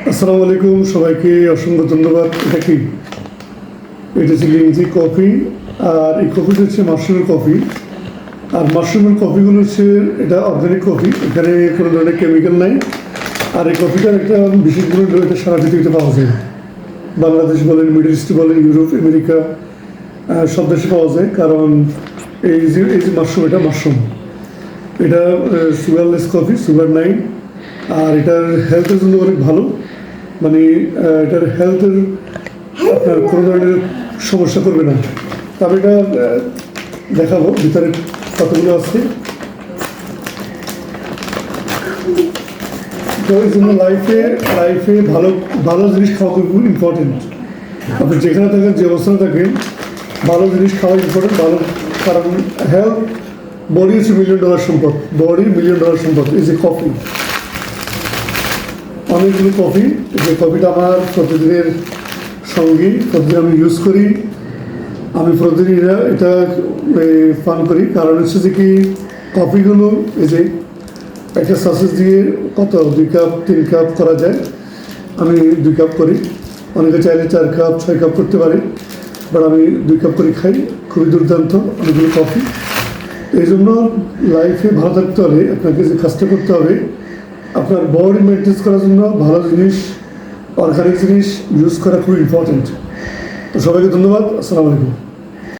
আসসালামু আলাইকুম, সবাইকে অসংখ্য ধন্যবাদ। এটা হচ্ছে লিঞ্জি কফি, আর এই কফিটা হচ্ছে মাশরুমের কফি। আর মাশরুমের কফিগুলো হচ্ছে এটা অর্গানিক কফি, এখানে কোনো ধরনের কেমিক্যাল নাই। আর এই কফিটার একটা বিশেষ গুণ হলো এটা সারা পৃথিবীতে পাওয়া যায়। বাংলাদেশ বলেন, মিডল ইস্ট বলেন, ইউরোপ, আমেরিকা সব দেশে পাওয়া যায়। কারণ এই যে মাশরুম, এটা সুগারলেস কফি, সুগার নাই। আর এটার হেলথের জন্য অনেক ভালো, মানে এটার হেলথের আপনার কোনো ধরনের সমস্যা করবে না। তবে এটা দেখাবো ভিতরে কতগুলো আছে। তো এই জন্য লাইফে ভালো ভালো জিনিস খাওয়া খুব ইম্পর্টেন্ট। আপনি যেখানে থাকেন, যে অবস্থানে থাকেন, ভালো জিনিস খাওয়া ইম্পর্টেন্ট। ভালো, কারণ হেলথ, বডি হচ্ছে $1 মিলিয়ন সম্পদ। বডি $1 মিলিয়ন সম্পদ। এই যে কফি, অনেকগুলো কফি, যে কফিটা আমার প্রতিদিনের সঙ্গী, প্রতিদিন আমি ইউজ করি। আমি প্রতিদিন এটা পান করি। কারণ হচ্ছে যে কি, কফিগুলো এই যে একটা সাসেস দিয়ে কত 2 কাপ 3 কাপ করা যায়। আমি 2 কাপ করি, অনেকে চাইলে 4 কাপ 6 কাপ করতে পারে, বাট আমি 2 কাপ করে খাই। খুবই দুর্দান্ত অনেকগুলো কফি। এই জন্য লাইফে ভালো থাকতে হলে আপনাকে যে কাজটা করতে হবে, আপনার বডি মেনটেন করার জন্য ভালো জিনিস, অর্গানিক জিনিস ইউজ করা খুব ইম্পর্টেন্ট। তো সবাইকে ধন্যবাদ। আসসালামু আলাইকুম।